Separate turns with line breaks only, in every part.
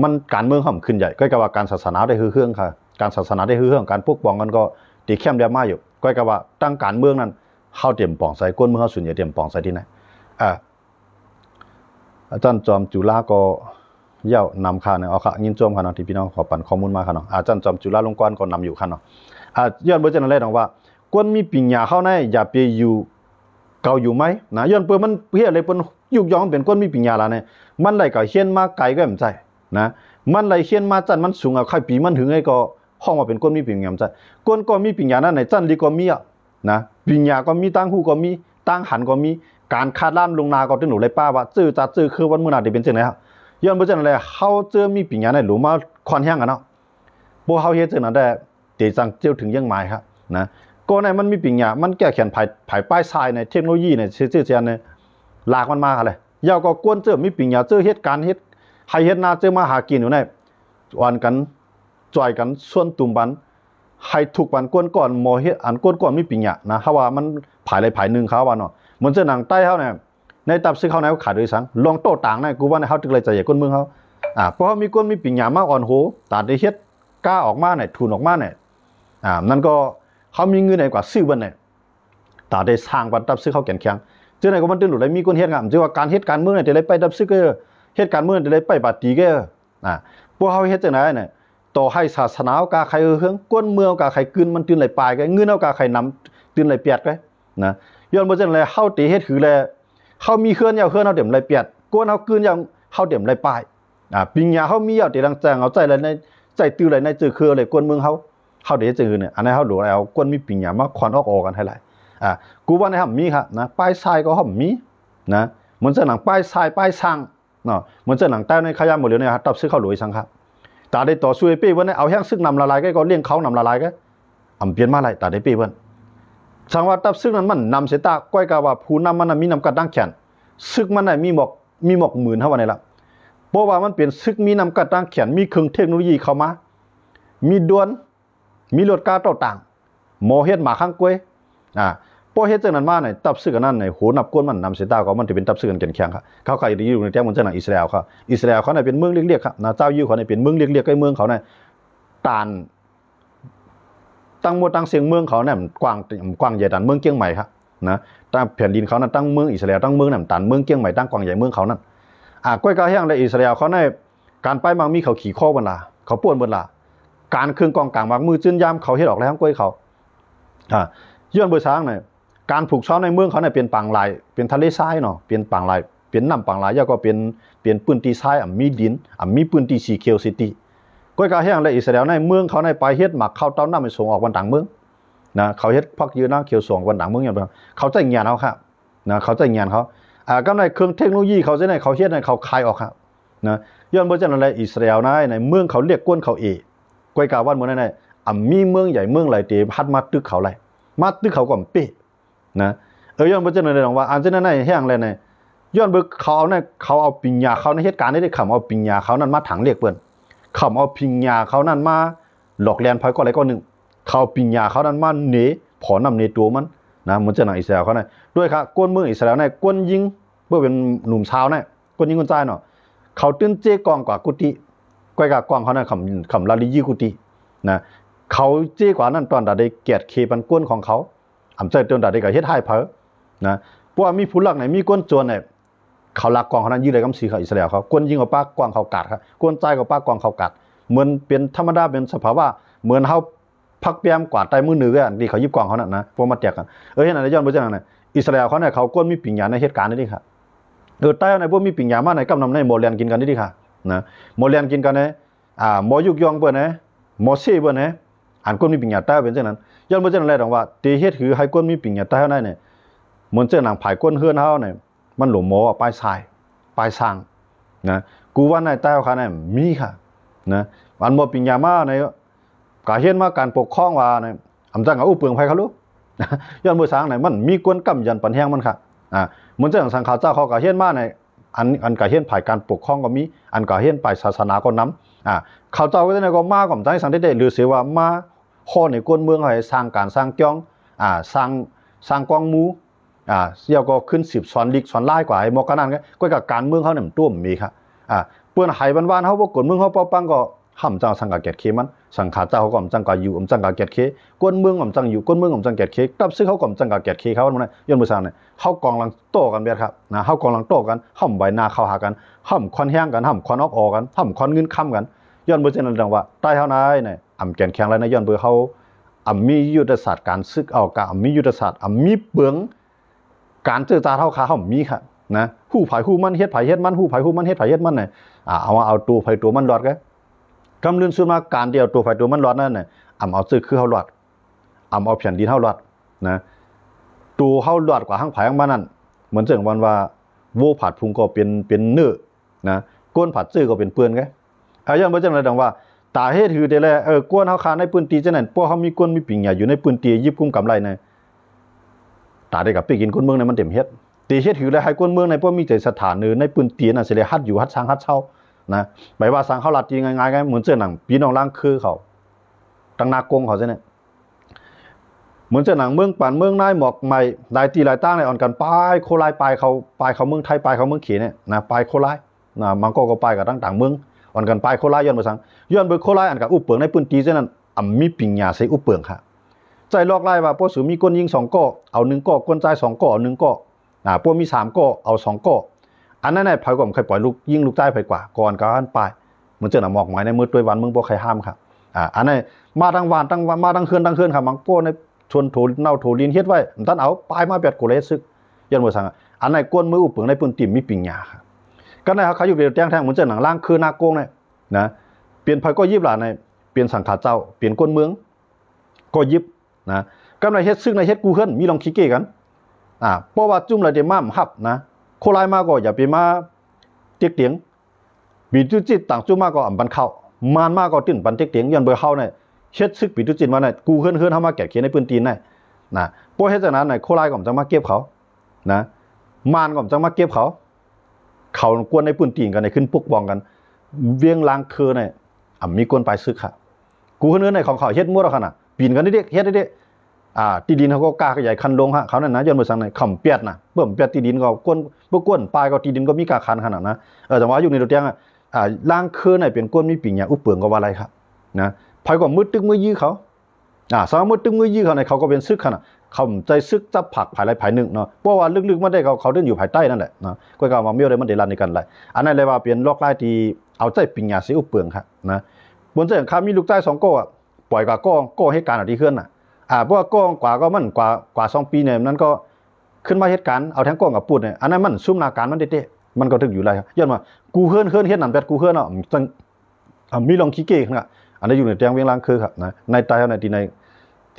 มันการเมืองห่ำขึ้นใหญ่ก็กว่าการศาสนาได้ฮือเฮืองค่ะการศาสนาได้ฮือเฮืองการปกป้องกันก็ตีเข้มเดียมาอยู่ก็กว่าตั้งการเมืองนั้นเข้าเตรียมปองใส่ก้นเมืองเข้าส่วนใหญ่เตรียมปองใส่ที่ไหนอาจารย์จอมจุฬาก็เย่านำค่ะเนาะเอาค่ะยินจมค่ะเนาะที่พี่น้องขอปั่นข้อมูลมาค่ะเนาะอาจารย์จอมจุฬาลงกรณ์ก็นำอยู่ค่ะเนาะย้อนเบอร์เจนอะไรตรงว่าก้นมีปิญญาเข้าในอย่าไปอยู่เก่าอยู่ไหมนะย้อนเปิดมันเฮียอะไรเปิ้นยุกย้อนเป็นก้นมีปิญญาละเนี่ยมันไหลก็เฮียนมาไกลก็ไม่ใจนะมันไหลเฮียนมาจันมันสูงอ่ะใครปีมันถึงไอ้ก็ห้องว่าเป็นก้นมีปิญญาใจก้นก็มีปิญญานั่นไหนจันดีก็มีอ่ะนะปิญญาก็มีตั้งหูก็มีตั้งหันก็มีการคาดล้ำลงนาก็ตึ้งหนูเลยป้าว่าจื้อจัดจื้อคือวันมื้อนาที่เป็นจังได๋ครับย้อนบ่จังได๋เฮาเจอมีปิญญาในหลุมมาคอนแห้งกันเนาะบ่เฮาเฮ็ดจังนั้นได้เตจังเจียวถึงยังหมายครับนะก็ในมันมีปิญญามันแก้แขนภายป้ายทรายในเทคโนโลยีในซื่อๆเนี่ยลากมันมาค่ะเลยยาวก็กวนเจอมีปิญญาเจอเฮ็ดการเฮ็ดให้เฮ็ดนาเจอมาหากินอยู่ในวันกันจ่อยกันส่วนตุ่มบันให้ถูกบันกวนก่อนหมอเฮ็ดอันกวนก่อนมีปิญญานะเฮาว่ามันภายใดภายนึงเขาว่าเนาะเหมือนเจอหนังใต้เฮาเนี่ยในตับซึกเขาในขาดด้วยสังลองโตต่างในกูว่าในเฮาตึกเลยใจใหญ่ก้นเมืองเฮาเพราะมีก้นมีปิญญามากอ่อนโหตาได้เฮ็ดกล้าออกมาเนี่ยทุนออกมาเนี่ยนั่นก็เขามีเงินไหนกว่าซื้อบันเนี่ยตาได้สร้างบันตับซึกเขาแข็งแข็งเจ้าไหนก็มันตื่นหลุดเลยมีก้นเฮ็ดงามเจ้าว่าการเฮ็ดการเมืองเนี่ยจะได้ไปตับซึกก็เฮ็ดการเมืองจะได้ไปปฏิก็พวกเขาเฮ็ดจังไหนเนี่ยต่อให้ศาสนากาใครเฮืองก้นเมืองกาใครกึนมันตื่นไหลปลายก็เงินเอากาใครนำตื่นไหลเปียดก็นะย้อนบ่จังได๋เฮาตีเฮ็ดคือแลเฮามีเคลื่อนยาวเคลื่อนเฮาเต็มไหลเปียดก้นเฮากึนยาวเฮาเต็มไหลปลายปิญญาเฮามีเอาแต่ดังแจงเอาใจเลยในใจตื้อเลยในจื้อคือเลยก้นเมืองเฮาได้จื้อเนี่ยอันนั้นเฮาดูแล้วก้นมีปิญญามาคอนออกกันให้หลายกูว่าในเฮามีครับนะป้ายทรายก็เฮามีนะเหมือนเส้นหลังป้ายทรายป้ายสร้างเนาะเหมือนเส้นหลังใต้ในขยะหมดเลยเนี่ยตับซื้อเข้าหลุยสังครับตาได้ต่อสู้ไอ้ปี้วันนี้เอาแห้งซึกนำละลายก็เลี้ยงเขานำละลายก็เปลี่ยนมาหลายตาได้ปี้วันสังว่าตับซึกนั้นมันนำเสตาก้อยกาว่าผู้นำมันมีนำกัดดั้งแขนซึกมันมีหมอกหมื่นเท่าวันนี้ละเพราะว่ามันเปลี่ยนซึกมีนำกัดดั้งแขนมีเครื่องเทคโนโลยีเข้ามามีดวนมีรถกาเต่าต่างหมอเฮ็ดหมาข้างกล้วยพอเฮ็ดจังนั้นมาเนี่ยตับซึกนั้นเนี่ยโหนับก้นมันนำเสตาก็มันจะเป็นตับซึกกันแข็งครับเขาใครอยู่ในแท้มันจะหนังอิสราเอลครับอิสราเอลเขาเนี่ยเป็นเมืองเรียกๆครับนะเจ้าอยู่เขาเนี่ยเป็นเมืองเรียกๆใกล้เมืองเขาเนี่ยตานตั้งหมดตั้งเสียงเมืองเขาเนี่ยกว้างใหญ่ตานเมืองเกียงใหม่ครับนะตั้งแผ่นดินเขานั้นตั้งเมืองอิสราเอลตั้งเมืองนั้นตานเมืองเกียงใหม่ตั้งกว้างใหญ่เมืองเขานั้นก้อยกาแห้งในอิสราเอลเขาในการไปมังมีเขาขี่ข้อบันลาเขาป่วนบันลาการเครื่องกองกลางมักมือจื้นยามเขาเฮ็ดออกแล้วทั้งก้อยเขาย้อนเบอร์ช้างเนี่ยการผูกซ้อมในเมืองเขาเนี่ยเป็นปางลายเป็นทะเลทรายเนาะเป็นปางลายเป็นน้ำปางลายแล้วก็เป็นปืนตีทรายมีดินมีปืนตีสีเขียวซิตี้ก้อยกาแห้งและอิสราเอลในเมืองเขาในไปเฮ็ดหมักเข้าเต้าน้ำไปส่งออกวันต่างเมืองนะเขาเฮ็ดพักยืนน้ำเขียวส่งวันต่างเมืองอย่างเดียวเขาใจงานเขาครับนะเขาใจงานเขาก็ในเครื่องเทคโนโลยีเขาจะในเขาเฮ็ดในเขาคายออกครับนะย้อนเบอร์จันอะไรอิสราเอลในเมืองเขาเรียกก้นเขาก้อยกาวันเมืองในมีเมืองใหญ่เมืองหลายตีพัดมาตึกเขาไรมาตึกเขาก็เป๊ะนะย้อนเบอร์จันอะไรหรอกว่าอันเจนั้นในแห้งอะไรในย้อนเบอร์เขาเอาปิญญาเขาในเหตุการณ์ได้ขำเอาปิญญาเขานั้นมาถังเรียกเปิ้นขำเอาปิญญาเขานั้นมาหลอกแลนพอยก็อะไรก็หนึ่งเขาปิญญาเขานั้นมาเนผอนำเนตัวมันนะเหมือนจะหนังอิสราเอลเขาเนี่ยด้วยครับก้นเมืองอิสราเอลเนี่ยก้นยิงเพื่อเป็นหนุ่มชาวเนี่ยก้นยิงคนใจเนาะเขาตื้นเจ๊กองกว่ากุฏิก้อยกับกองเขาเนี่ยขำลาลียี่กุฏินะเขาเจ๊กว่านั้นตอนได้เกียรติเคปันก้นของเขาใจตอนได้ก็เฮ็ดให้เพอนะเพราะว่ามีผู้หลักไหนมีก้นโจรเนี่ยเขาลักกองเขานั้นยื้อเลยกำสีเขาอิสราเอลเขาก้นยิงกับป้ากวางเขากัดครับก้นใจกับป้ากวางเขากัดเหมือนเป็นธรรมดาเป็นสภาวะเหมือนเขาพักเปียมกวาดใต้มือหนึ่งก็ดีเขายิบกวางเขานั่นนะพวกมาแตกกันเห็นอะไรย้อนไปจังนั้นอิสราเอลเขาเนี่ยเขาก้นมีปิญญาในเหตุการณ์นี้ครับใต้ในพวกมีปิญญามาในกำนำในโมเลียนกินกันนี่ค่ะนะโมเลียนกินกันเนี่ยโมยุกยองเปิ้นเนี่ยโมเซ่เปิ้นเนี่ยอันก้นมีปิญญาใต้เป็นจังนั้นย้อนไปจังนั้นแหละตรงว่าตีเหตุคือให้ก้นมีปิญญาใต้เท่านั้นเนี่ยเหมือนเจ้าหนังผายก้นเฮือนเขาเนี่ยมันหลงโมป้ายทรายป้ายสร้างนะกูว่าในใต้เขาเนี่ยมีค่ะนะอันโมปิญญามาในการเห็นมาการปกครองว่าเนี่ยอำจังเอาอุปเปลืองไผเขารู้ย้อนมือสางไหนมันมีกวนกำยันปันแห้งมันค่ะเหมือนเจ้าสังฆาเจ้าเขาก็เห็นมาในอันก็เห็นภายการปกครองก็มีอันก็เห็นภายศาสนาก็นำเขาเจ้าก็ได้ก็มาก็ใจสังได้หรือเสียว่ามาข้อในกวนเมืองให้สร้างการสร้างจ้องสร้างกองมูเสี่ยวก็ขึ้น10สอนลิกสอนไล่กว่าไอ้หมอกกันนั่นก็กับการเมืองเขาเนี่ยมันต้วมมีครับ เปิ้นหายบ้านๆเฮาบ่กดมึงเฮาเป้าปังก็ห่ำจังสังกะเกตเคมันสังขาเจ้าเขาก็จังกะอยู่จังกะเกตเคกวนเมืองจังอยู่กวนเมืองจังเกตเคกับซึ่งเขาก็จังกะเกตเคเขามันย้อนบ่ซังเนี่ยเฮากองลังโต้กันเบิดครับนะเฮากองลังโต้กันห่ำใบหน้าเข้าหากันห่ำควันแห้งกันห่ำควันออกกันห่ำควันเงินค้ำกันย้อนบ่เช่นนั้นดังว่าใต้เฮานายเนี่ยแก่นแข็งแล้วนะย้อนเบ่เฮามียุทธศาสตร์การซึกเอากะมียุทธศาสตร์มีเบืองการเจรจาเฮาขาเฮามีครับนะฮู้ไผฮู้มันเฮ็ดไผเฮ็ดมันฮู้ไผฮู้มันเฮ็ดไผเฮ็ดมันเนี่ยเอาตัวไผตัวมันรอดกะกำลืนสุดมาการเดียวตัวไฟตัวมันรอดนั่นน่ะเอาซื้อคือเฮารอดเอาแผ่นดินเฮารอดนะตัวเฮารอดกว่าทั้งไผทั้งมันนั่นเหมือนเจังวันว่าโวผาดพุงก็เป็นเนื้อนะก้นผาดซื้อก็เป็นเปื้อนไงย้อนบ่จังได๋ดังว่าตาเฮ็ดคือได้แลก้นเฮาคาในปืนตีจังนั้นพวกเฮามีก้นมีปิ่งหญ้าอยู่ในปืนตียิบกุมกำไรน่ะตาได้กับไปกินคนเมืองในมันเต็มเฮ็ดตีเฮ็ดคือได้ให้คนเมืองในพวกมีใจสถานในปืนตีน่ะสิได้ฮัดอยู่ฮัดช้างฮัดเช่านะหมายว่าสังเขาลัดจริงง่ายๆเหมือนเจ้าหนังพี่น้องล่างคือเขาตั้งนากงเขาใช่เนี่ยเหมือนเจ้าหนังเมืองป่านเมืองนายหมอกใหม่หลายตีหลายตั้งในอ่อนกันปลายโคลายปลายเขาเมืองไทยปลายเขาเมืองเขียเนี่ยนะปลายโคลายนะมันก็ปลายกับต่างเมืองอ่อนกันปลายโคลายย้อนมาสังย้อนไปโคลายอันกับอุปเปิงในพื้นที่เจ้านั้นมีปิ่งหญ้าใส่อุปเปิงค่ะใจลอกไล่ว่าพวกสูมีก้นยิง2ก้อเอา1ก้อก้นใจ2ก้อ1ก้อพวกมี3ก้อเอา2ก้ออันนั้นไผก็บ่เคยปล่อยลูกยิงลูกใต้ไผกว่าก่อนกันไปเหมือนเจ้าหน้าหมอกหมายในมือด้วยวันมึงบ่ใครห้ามครับอันนั้นมาทั้งวานทั้งมาทั้งเฮือนครับมังโก้ในชวนโถเน่าโถลินเฮ็ดไว้ตันเอาปลายมาแปดกูเลยซึกยันบ่สั่งอันนั้นก้นมืออุปเปิงในปืนติ่มมีปิ่งหญ้าครับก็ได้เขาอยู่เดียวแจ้งแทงเหมือนเจ้าหนังล่างคือหน้าโกงเนี่ยนะเปลี่ยนไผก็ยิบหลานในเปลี่ยนสังขาเจ้าเปลี่ยนก้นเมืองก็ยิบนะก็ในเฮ็ดซึกในเฮ็ดกูเฮิรนมีลองขี้เก้กันเพราะว่าจุ่มเลยได้ม่ามฮับนะโคลายมาก็อย่าไปมาเตียกเตียงปีตุจิตต่างจุ่มมาก็บันเข้ามานมาก็ติ้นบันเตียกเตียงย้อนเบอเข้าเนี่ยเฮ็ดซึกปีตุจิตมาเนี่ยกูเฮิรนเฮามาแก่เขียนในปืนตีนเนี่ยนะเพราะเฮ็ดจากนั้นเนี่ยโคลายก็จะมาเก็บเขานะมานก็จะมาเก็บเขากวนในปืนตีนกันในขึ้นปกป้องกันเวียงลางคือเนี่ยมีกวนไปซึกค่ะกูเฮิรนในของเขาเฮ็ดมั่วแล้วคั่นน่ะปีนกันเด็กเฮ็ดเด็กที่ดินเขาก็กล้าขยายคันลงฮะเขานั่นนะย้อนไปสั่งในข่ำเปียดนะเบิ่มเปียดที่ดินก็ก้นบ่ก้นปลายก็ที่ดินก็มีกาคันขนาดนะแต่ว่าอยู่ในตัวเตียงล่างคือไหนเป็นก้นมีปิ่งหญ้าอุปเปิงก็ว่าอะไรครับนะไผก็มืดตึกมือยื้อเขาสามารถมืดตึกมือยื้อเขาในเขาก็เป็นซึกขนาดเขาใจซึกจับผักภายไรภายหนึ่งเนาะเพราะว่าลึกๆมันได้เขาเดินอยู่ภายใต้นั่นแหละนะก็กล่าวมาเมียวได้มันได้รันในกันหลายอันนั้นเลยว่าเป็นลอกไล่ที่เอาใจปิ่งหญ้าสิอุปเปิงครับนะบนเส้นข้ามีลูกใต้2ก้อปล่อยกับก้อให้การที่เคลื่อนน่ะเพราะว่าก้องกว่าก็มันกว่า2ปีเนี่ยนั้นก็ขึ้นมาเหตุการณ์เอาแทงก้องกับปูดเนี่ยอันนั้นมันซุ่มนาการมันเด็ดๆมันก็ถึกอยู่ไรครับย้อนมากูเฮิรนเฮ็ดนั่นแปดกูเฮิรนเนาะมีลองขี้เก้ขนาดอันนี้อยู่ในแตงเวียงลางคือครับนะในใต้ในที่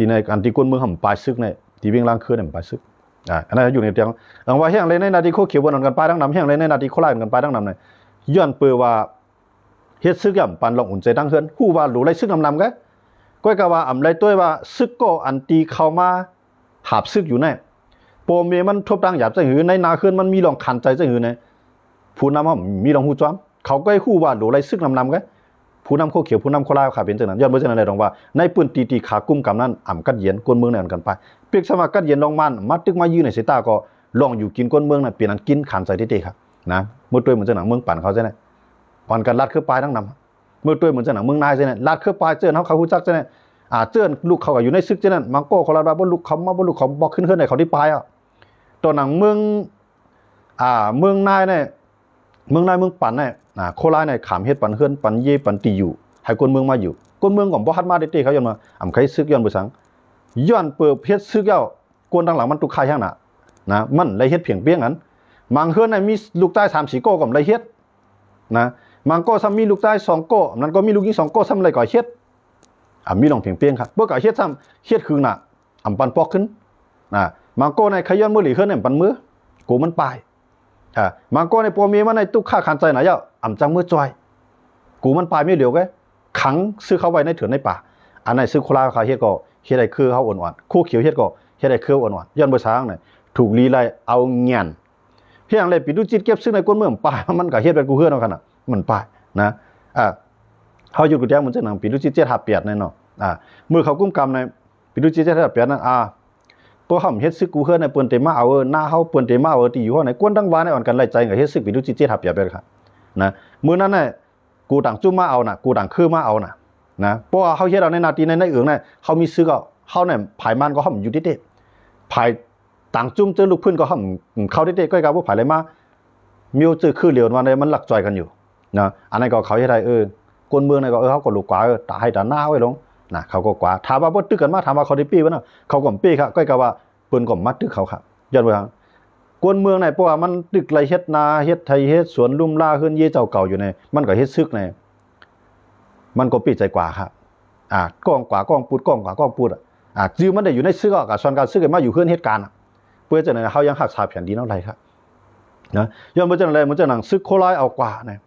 ในอันที่ก้นเมืองห่ำปลายซึกในที่เวียงลางคือเนี่ยปลายซึกอันนั้นอยู่ในแตงหลังว่าแห้งเลยในนาทีโคเขียวบนกันปลายทั้งนำแห้งเลยในนาทีโคไล่กันปลายทั้งนำเนี่ยย้อนเปื่อว่าเฮ็ดซึกย่ำปันลองอุ่นใจตั้งเฮือนฮู้ว่าหลูไรซึกนำก็ก้อยกะว่าอำไรต้วยว่าซึกก็อันตีเข้ามาหาบซึกอยู่แน่โปเมมันทบตั้งหยาบจังหือในนาคืนมันมีรองคันใจจังหือแน่ผู้นำมีรองฮู้จ้อมเขาก็ให้ฮู้ว่าโดไรซึกนำก็ผู้นำโคเขียวผู้นำโคลาวขาเป็นจังนั้นย้อนบ่จังนั้นได้ดอกว่าในปืนตีขากุ้มกำนั้นกัดเย็นก้นเมืองนั่นกันไปเปียกสมากัดเย็นลองมันมาตึกมายืนในสายตาก็ลองอยู่กินก้นเมืองน่ะเปลี่ยนอันกินคันใจเด้ๆครับนะมื้อต้วยเหมือนจังหนังเมืองปั่นเขาใช่ไหมปั่นกันลัดคือปลายทั้งนำมื้อต้วยเหมือนจังหนังเมืองนายใช่ไหมลัดคือปลายเจอเขาฮู้จักใช่ไหมเตือนลูกเขาก็อยู่ในซึกจังนั้นมังโก้เขาลาบาบ่ลูกเขามาบ่ลูกเขาบ่ขึ้นให้เขาที่ปลายตัวหนังเมืองนายเนี่ยเมืองนายเมืองปันเนี่ยโคราชเนี่ยขามเฮ็ดปันเฮือนปันเยปันตีอยู่ให้คนเมืองมาอยู่คนเมืองก็บ่ฮัดมาเด้ๆเขาย้อนมาใครซึกย้อนบ่สังย้อนเปิดเฮ็ดซึกเย้าคนทางหลังมันตุกค่ายแห่งน่ะนะมันเลยเฮ็ดเพียงเปียงนั้นมังเฮือนน่ะมีลูกใต้3-4ก้อก็เลยเฮ็ดนะมังก็ซ้ำมีลูกใต้2ก้อนั้นก็มีลูกยิง2ก้อซ้ำเลยก็เฮ็ดมีลองเพียงเปียงครับเมื่อก่อนเฮ็ดซ้ำเฮ็ดคือน่ะปันปอกขึ้นมังโก้ในขย้อนมือหลีขึ้นเนี่ยปันมือกูมันปลายมังโก้ในปัวเมียมันในตุกค่าคันใจไหนเจ้าจังมือจอยกูมันปลายไม่เหลียวแกขังซื้อเขาไว้ในเถื่อนในป่าอันไหนซื้อโคราเขาเฮ็ดก็เฮ็ดได้คือเขาอ่อนๆคู่เขียวเฮ็ดก็เฮ็ดได้คืออ่อนๆย้อนบ่ช้างเนี่ยถูกลีไล่เอาเงียนเพียงเลยปิดดูจิตเก็บซื้อในก้นเมืองป่ามันก็เฮ็ดเป็นกูเฮือนเอาคั่นน่ะมันปลายนะเฮาอยู่กูแจ้งมันจังหนังปิดดูจิต7 5 8แน่นอนมือเขากุ้มกำในปิดดูจิต7 5 8นั้นพวกเขาเฮ็ดซึกกูเฮือนในเปิ้นเตมาเอาหน้าเฮาเปิ้นเตมาเอาที่อยู่เฮาในกวนทั้งวานในอ่อนกันไล่ใจก็เฮ็ดซึกปิดดูจิต7 5 8ไปครับ นะมื้อนั้นน่ะกูต่างจุ่มมาเอาน่ะกูต่างคือมาเอาน่ะนะเพราะว่าเฮาเฮ็ดเอาในนาทีในเอืองน่ะเฮามีซื้อก็เฮาเนี่ยภายมันก็เฮาอยู่เด้ๆภายต่างจุ่มเจอลูกพื้นก็เฮาเข้าเด้ๆก้อยกาบ่ภายเลยมามิวจื้อคือเหลียวว่าเนี่ยมันหลักจอยกันอยู่นะอันนั้นก็เขาเฮ็ดได้คนเมืองน่ะก็เฮาก็ลูกกว่าตาให้ตาหน้าไว้ลงนะเขาก็กว่าถามว่าบ่ตึกกันมาถามว่าเขาได้ปี้บ่เนาะเขาก็ปี้ครับก้อยกาว่าเปิ้นก็มาตึกเขาครับย้อนว่าคนเมืองไหนเพราะว่ามันตึกไรเฮ็ดนาเฮ็ดไทยเฮ็ดสวนลุ่มล่าขึ้นเย่เจ้าเก่าอยู่ในมันก็เฮ็ดซึกในมันก็ปีใจกว่าครับก้องกว่ากล้องปูดก้องกว่ากล้องปูดจื้อมันได้อยู่ในซึกก็ส่วนการซึกมาอยู่เฮือนเหตุการณ์เพื่อจะไหนเฮายังรักษาแผ่นดินเอาไรครับนะย้อนบ่จังได๋มันจะหนังซึกโคลายเอากว่าเนี่ย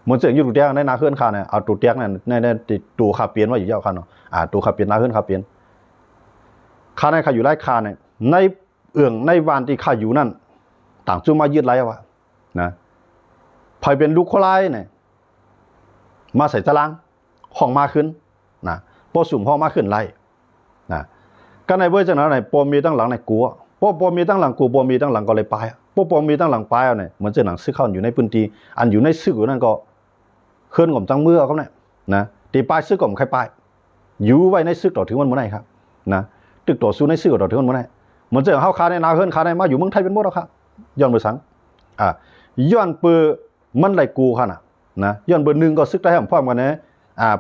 มันจะอยู่ตูเตียงในนาเฮือนข้าเนี่ยเอาตูเตียงเนี่ยในตูขับเปลี่ยนว่าอยู่ยาวคั่นเนาะตูขับเปลี่ยนนาเฮือนขับเปลี่ยนข้าในข้าอยู่ไร่ข้าเนี่ยในเอื้องในวานที่ข้าอยู่นั่นต่างจุ่มมายึดไรวะนะพอยเป็นลูกโคลายเนี่ยมาใส่ตารางห้องมาขึ้นนะพอสุ่มห้องมาขึ้นไรนะก็ในเวอร์จังนั้นไหนปมมีตั้งหลังในกูปมมีตั้งหลังกูปมมีตั้งหลังก็เลยไปปมมีตั้งหลังไปเนี่ยเหมือนจะหนังซึกเข้าอยู่ในพื้นที่อันอยู่ในซึกอยู่นั่นก็เคลื่อนกับจังเมื่อเขาเนี่ยนะตีปลายซึกกับใครปลายอยู่ไว้ในซึกต่อถึงวันเมื่อไหร่ครับนะตึกต่อสู้ในซึกต่อถึงวันเมื่อไหร่เหมือนเจอเฮาคาในนาเฮือนคาในมาอยู่เมืองไทยเป็นหมดแล้วครับย้อนเบอร์สังย้อนเปอร์มันไหลกูค่ะนะย้อนเบอร์1ก็ซึกได้พร้อมกันนะ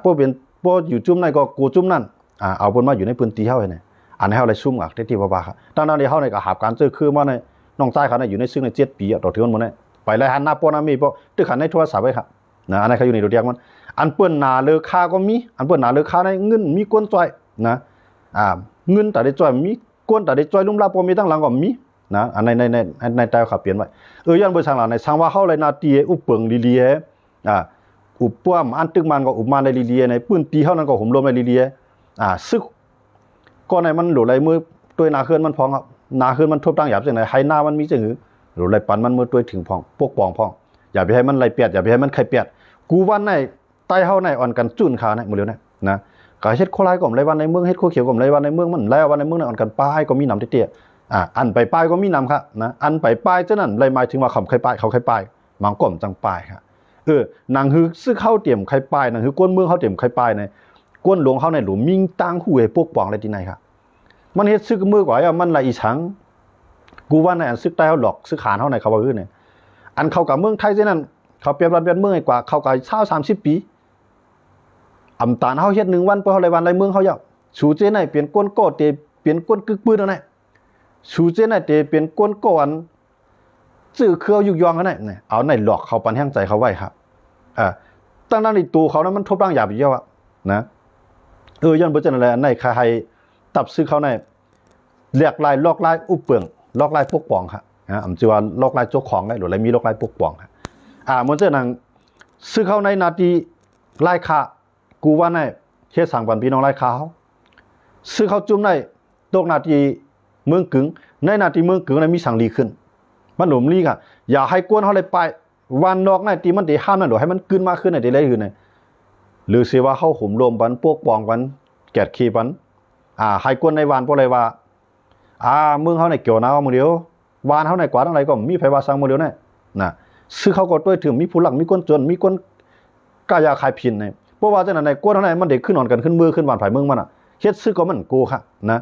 พวกเป็นพวกอยู่จุ่มในก็กูจุ่มนั่นเอาเพิ่นมาอยู่ในพื้นที่เฮาเนี่ยอันให้เฮาได้ซุ่มได้ที่ว่าครับตั้งนั้นที่เฮาในก็หาบการเจอคือมาในน้องใต้เขาในอยู่ในซึกใน7ปีต่อถึงวันมื้อนี้ไปไล่หันหน้าปอนามีเพราะตึกขันในโทรศัพท์ไว้ครับนะอันนั้นเขาอยู่ในตัวเดียวมันอันเปิ้นหน้าเลือค่าก็มีอันเปิ้นหน้าเลือค่าในเงินมีก้นจ้อยนะเงินแต่ได้จ้อยมีก้นแต่ได้จ้อยลุ่มลาปอมีตั้งหลังก็มีนะอันในแต่ขับเปลี่ยนไว้ย้อนเบอร์ทางหลังในสังว่าเฮาเลยนาตีอุปเปิงลีอุปป้อมอันตึกมันก็อุปมาในลีในปื้นตีเฮานั้นก็ห่มลมในลีซึกก็ในมันหลุดไหลมือตัวนาเฮือนมันพองครับนาเฮือนมันทบตั้งหยาบจังไหนให้หน้ามันมีจังหือหลุดไหลปันมันมือตัวถึงพองปกป้องพองอย่าไปให้มันไหลเปียดอย่าไปให้มันไข่เปียดกูวันในใต้เฮาในอ่อนกันจุ่นขาในมื้อเดียวนะก็เฮ็ดโคลายก็ไหลวันในเมืองเฮ็ดโคเขียวก็ไหลวันในเมืองมันแล้ววันในเมืองอ่อนกันป้ายก็มีน้ำเตี้ยอันไปป้ายก็มีน้ำครับนะอันไปป้ายจังนั้นเลยหมายถึงว่าเขาไข่ป้ายเขาไข่ป้ายมังก้มจังป้ายครับนางฮือซึกเข้าเตรียมไข่ป้ายนางฮือก้นเมืองเขาเตรียมไข่ป้ายในก้นหลวงเขาในหลุมมิ่งตั้งหูให้ปกป้องอะไรที่ไหนครับมันเฮ็ดซึกมือกว่ามันละอีฉังกูว่าในอันซึกใต้เฮาหลอกซึกขานเฮาในเขาว่าฮือเนี่ยอันเข้ากับเมืองไทยจังนั้นเขาเปรียบรันเปรียบเมืองกว่าเข้ากับ20-30 ปีอำตานเฮาเฮ็ด1วันเปิ้นเฮาเลยวันไรเมืองเฮาย่อสูเจไหนเปลี่ยนก้นโกเตเปลี่ยนก้นกึกปื้นนั่นแหละสูเจไหนเตเปลี่ยนก้นโกอันจื้อเครือยุกยองกันน่ะเอาในหลอกเขาปันแห้งใจเขาไว้ครับตั้งนั้นอีตัวเขานั้นมันทบตั้งหยาบอยู่เยอะนะย้อนบ่จังได๋ในใครให้ตับซื้อเขาในเรียกลายลอกลายอุปเปิงลอกลายปกป้องครับอำสิว่าลอกลายเจ้าของได้หรืออะไรมีลอกลายปกป้องครับมันจะนั่งซื้อเขาในนาทีลายค่ากูว่าในเฮ็ดสั่งปันพี่น้องลายค่าเขาซื้อเขาจุ่มในตกนาทีเมืองกึ่งในนาทีเมืองกึ่งในมีสั่งลีขึ้นมันหลุมลีค่ะอย่าให้กวนเขาเลยไปวันนอกในตีมันได้ห้ามนั่นดอกให้มันกึ้นมากขึ้นในได้เลยคือในหรือสิว่าเฮาหุมรวมปันปกป้องปันแกดขี้ปันให้กวนในวันบ่เลยว่าเมืองเฮาในเกี่ยวนามื้อเดียววานเฮาในกว่าทั้งหลายก็มีไผว่าสั่งมื้อเดียวนะซื้อเขาก็ด้วยถึงมีผู้หลักมีคนจนมีคนกายาขายพินเพราะว่าจังนั้นในกวนเท่านั้นมันได้ขึ้นนอนกันขึ้นมือขึ้นบ้านไผเมืองมันเฮ็ดซึกก็มันกูค่ะนะ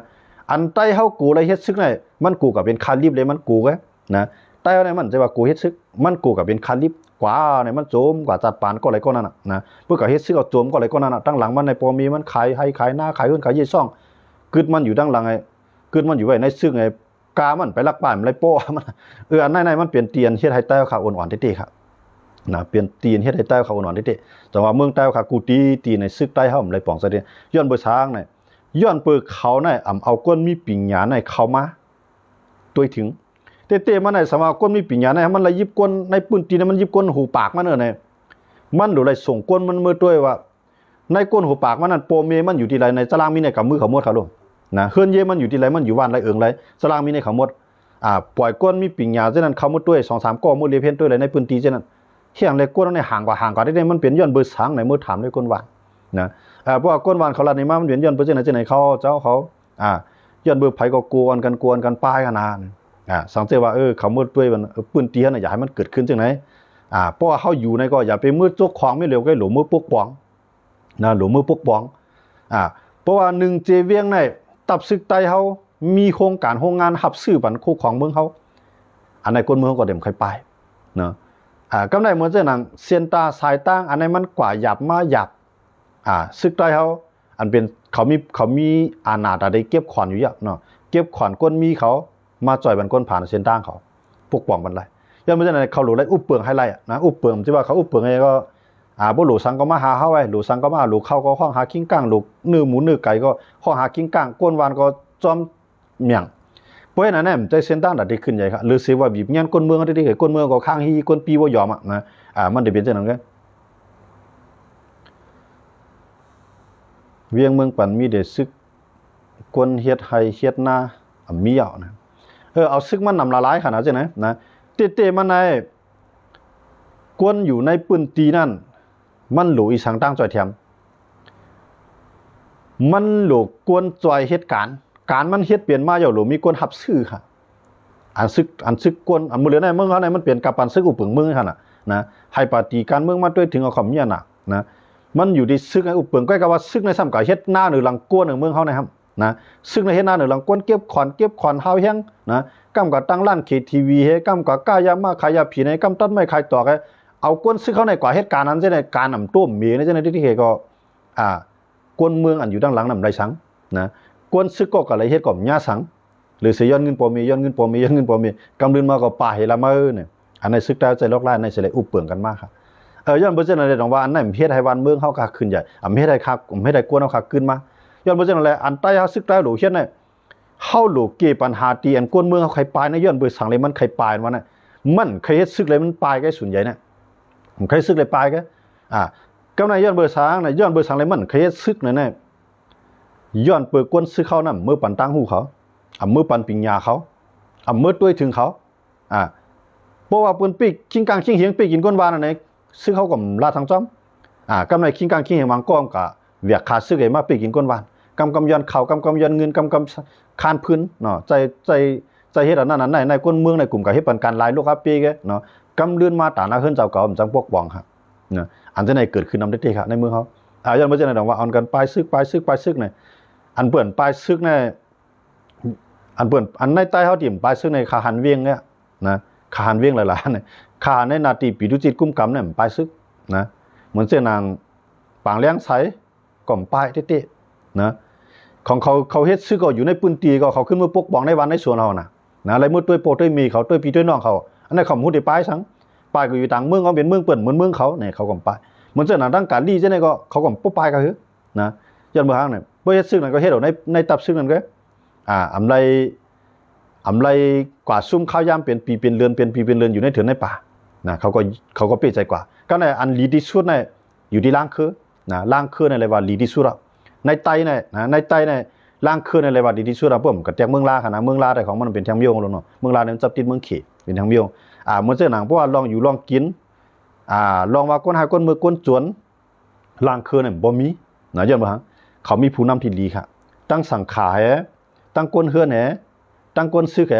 อันใต้เฮากูเลยเฮ็ดซึกในมันกูก็เป็นคาลิบเลยมันกูกะนะใต้เฮาในมันจะว่ากูเฮ็ดซึกมันกูก็เป็นคาลิบกว่าเนี่ยมันโจมกว่าจัดปานก็อะไรก็นั่นนะเพื่อก็เฮ็ดซึกเอาโจมก็อะไรก็นั่นตั้งหลังมันในปอมีมันขายให้ขายหน้าขายเฮือนขายยี่ซ่องกึดมันอยู่ตั้งหลังกึดมันอยู่ไว้ในซึกกามันไปลักป่านไรโป้มันอันในมันเปลี่ยนเตียนเฮ็ดให้ใต้ข่าวอ่อนๆเต้ๆครับนะเปลี่ยนตีนเฮ็ดให้ใต้ข่าวอ่อนๆเต้ๆแต่ว่าเมืองใต้ข่าวกูตีในซึกใต้เฮาไรป่องซะเด้ย้อนเบอช้างเนี่ยย้อนเปิดเขาในเอาก้นมีปิ่งหยาในเข้ามาตัวถึงเต้ๆมันในสมาก้นมีปิ่งหยาในมันเลยยิบก้นในปืนตีนมันยิบก้นหูปากมันเนี่ยมันดูเลยส่งก้นมันมือด้วยว่าในก้นหูปากมันนั่นโปเมมันอยู่ที่ไรในตารางมีในกับมือเขาหมดครับลูกนะเฮือนเยมันอยู่ที่ไรมันอยู่บ้านไรไรตารางมีในเขาหมดปล่อยก้นมีปิ่งหยาเช่นนั้นเขาหมดด้วย2-3ก้อมือเลียเพี้ยนด้วยเลยในปืนตีเช่นนั้นเฮียงเลยก้นในห่างกว่าได้มันเปลี่ยนย้อนเบอร์ช้างในมือถามด้วยก้นหวานนะเพราะว่าก้นหวานเขาละในมามันเปลี่ยนย้อนเบอร์เช่นไหนเขาเจ้าเขาย้อนเบอร์ไผก็กวนกันป้ายกันนานสังเกตว่าเขาหมดด้วยมันปืนตีน่ะอยากให้มันเกิดขึ้นจังไหน เพราะว่าเขาอยู่ในก็อย่าไปมือจกของไม่เร็วก็หลมือปกป้องนะหลมือปกป้องเพราะว่า1เจเวียงในตับซึกไตเขามีโครงการโรงงานหับซื้อบันคู่ของเมืองเขาอันไหนคนเมืองก็เดี๋ยวใครไปเนาะก็ได้เหมือนเจ้าหนังเซียนตาสายตั้งอันไหนมันกว่าหยับมาหยับซึกไตเขาอันเป็นเขามีอาณาอะไรเก็บขวัญอยู่เยอะเนาะเก็บขวัญก้นมีเขามาจ่อยบันก้นผ่านเส้นตั้งเขาปกป้องบันไรย้อนมาจากไหนเขาหลุดไรอุบเปลืองให้ไรนะอุบเปลืองที่ว่าเขาอุบเปลืองไงก็บุหลูสังก็มาหาเขาไว้หลูสังก็มาหลูเข้าก็ห้องหากิ้งก้างหลูเนื้อหมูเนื้อไก่ก็ห้องหากิ้งก้างก้นวานก็จอมเมี่ยงเพราะฉะนั้นเนี่ยใจเส้นตั้งดัดได้ขึ้นใหญ่ครับหรือเสียว่าบีบเงี้ยก้นเมืองเขาได้เห็นก้นเมืองก็ข้างฮีก้นปีว่ายอมนะมันได้เป็นเช่นนั้นกันเวียงเมืองปั่นมีเด็ดซึกกวนเฮ็ดไฮเฮ็ดหน้ามีเอานะเอาซึกมันนำละลายขนาดใช่ไหมนะเตะมันในกวนอยู่ในปืนตีนั่นมันหลูอีสังตั้งจ่อยเทียมมันหลูกวนจ่อยเหตุการมันเฮ็ดเปลี่ยนมาอยู่หลูมีกวนหับซื้อค่ะอันซึกกวนมือเหลือในเมืองเขาในมันเปลี่ยนกับปันซึกอุปึงเมืองค่ะนะให้ปฏิการเมืองมาด้วยถึงเอาคำเมียน่ะนะมันอยู่ที่ซึกในอุปึงก็กับว่าซึกในซ้ำกับเฮ็ดหน้าหรือหลังกวนในเมืองเขานะครับนะซึกในเฮ็ดหน้าหรือหลังกวนเก็บขอนเฮาแห้งนะกำกับตั้งร้านเคทีวีเฮกำกับก้ายามาขายยาผีในกำตัดไม่ขายต่อไงเอากวนซึกเขาในกว่าเหตุการณ์นั้นใช่ในการนำต้มเมียในใช่ในที่เฮก็กวนเมืองอันอยู่ด้านหลังนำไรสังนะกวนซึกก็อะไรเฮ็ดก็ญ่าสังหรือเสียย้อนเงินปอมีกำลืนมาก็ป่าเฮละมาเนี่ยอันในซึกได้ใจลอกไล่ในเสลอุบเปลืองกันมากครับย้อนเบอร์เจนอะไรตรงว่าอันไหนเฮ็ดให้วันเมืองเขาขาขึ้นใหญ่เฮ็ดให้คักเฮ็ดให้กวนเขาขาขึ้นมาย้อนเบอร์เจนอะไรอันใต้เขาซึกได้หลูเฮ็ดเนี่ยเฮาหลูเกปัญหาตีอันกวนเมืองเขาใครปลายในย้อนเบอร์สังเลยมันใครปลายวันน่ะมันใครเฮ็ดซึกเลยมันปลายแค่ส่วนใหญ่เนี่ยผมใครซึกเลยปลายแค่กำในย้อนเบอร์สังในย้อนเบอร์สังเลยมันใครเฮ็ดซึกเนี่ยย้อนเปิดกวนซึกเขานั่นมือปั่นตั้งหูเขามือปั่นปิงยาเขามือด้วยถึงเขาเพราะว่าปืนปีกขิงกลางขิงเหียงปีกกินก้นวานอันไหนซึ่งเขาก็ลาทางจ้อมกำในขิงกลางขิงเหียงมังก้อมกับเวียกขาดซึกไอ้มาปีกกินก้นวานกำย้อนเข่ากำย้อนเงินกำคานพื้นเนาะใจเฮ็ดอันนั้นในก้นเมืองในกลุ่มกับเฮ็ดปันการลายลูกครับปีกเนาะกำเลื่อนมาตาหน้าขึ้นเจ้าเก่าจังปกป้องครับเนาะอันที่ไหนเกิดขึ้นนำได้ที่ครับในเมืองเขาย้อนมาจากไหนว่าเอากันปลายซึกเนี่ยอันเปิ่นปลายซึกเนี่ยอันเปิ่นอันในใต้เขาถิ่มปลายซึกในขาหันเวียงเนี่ยนะขาหันเวียงหลายๆเนี่ยขาในนาทีปีดุจิตกุ้มกำเนี่ยปลายซึกนะเหมือนเจ้านางปางเลี้ยงใสก่อมปลายเตะนะของเขาเฮ็ดซึกก็อยู่ในปืนตีก็เขาขึ้นมาปกป้องในวันในส่วนเขานะอะไรมือตัวโปตัวมีเขาตัวปีตัวน้องเขาอันนั้นเขาหูได้ปลายสังปลายก็อยู่ต่างเมืองเขาเป็นเมืองเปิ่นเหมือนเมืองเขาเนี่ยเขาก่อมปลายเหมือนเจ้านางตั้งการดีเจ้าเนี่ยก็เขาก่อมปลายก็คือนะย้อนเมืองเนี่ยบ่เฮ็ดซึกนั่นก็เฮ็ดเอาในตับซึกนั่นก็อำไรกว่าซุ่มข้าวยามเป็นปีเป็นเรือนอยู่ในเถือนในป่านะเขาก็เปรียบใจกว่าก็ในอันลีดีสุดในอยู่ที่ล่างคือนะล่างคือในอะไรว่าลีดีสุดในไตในนะในไตในล่างคือในอะไรว่าลีดีสุดเพิ่มกับแจกเมืองลาขนาดเมืองลาแต่ของมันเป็นทางเบี้ยวลงเนาะเมืองลาเนี่ยจับติดเมืองเขเป็นทางเบี้ยวเหมือนเจ้าหนังเพราะว่าลองอยู่ลองกินลองว่าก้นหาก้นมือก้นจวนล่างคือเนี่ยบ่มีนะย้อนบ่ฮะเขามีผู้นำที่ดีครับตั้งสังขารตั้งก้นเฮือนแหตั้งก้นซึกแห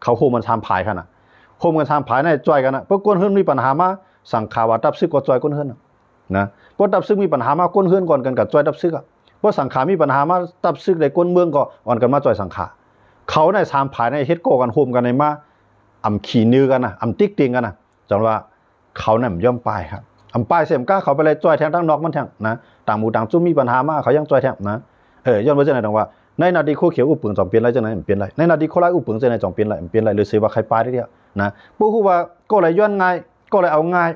เขาโฮมันทำภายขนาดโฮมกันทำภายในจ่อยกันนะเพราะก้นเฮือนมีปัญหามาสังขารว่าตับซึกก็จ่อยก้นเฮือนนะเพราะตับซึกมีปัญหามาก้นเฮือนก่อนกันกับจ่อยตับซึกเพราะสังขารมีปัญหามาตับซึกในก้นเมืองก็อ่อนกันมาจ่อยสังขารเขาในทำภายในเฮ็ดโกกันโฮมกันในมาขี่นือกันนะติ๊กติงกันนะจังว่าเขาเนี่ยย่อมปลายครับปลายเสียมก้าเขาไปเลยจ่อยแทงทั้งนอกมันแทงนะต่างหมู่ต่างจุ้มมีปัญหามาเขายังจ่อยแทงนะย้อนไปจังไหนตรงว่าในนาทีโคเขียวอุปึงจอมเปลี่ยนไรจังไหนเปลี่ยนไรในนาทีโคไล่อุปึงจังไหนจอมเปลี่ยนไรหรือเสียว่าใครปลายได้เดียวนะผู้ว่าก็เลยย้อนง่ายก็เลยเอาง่าย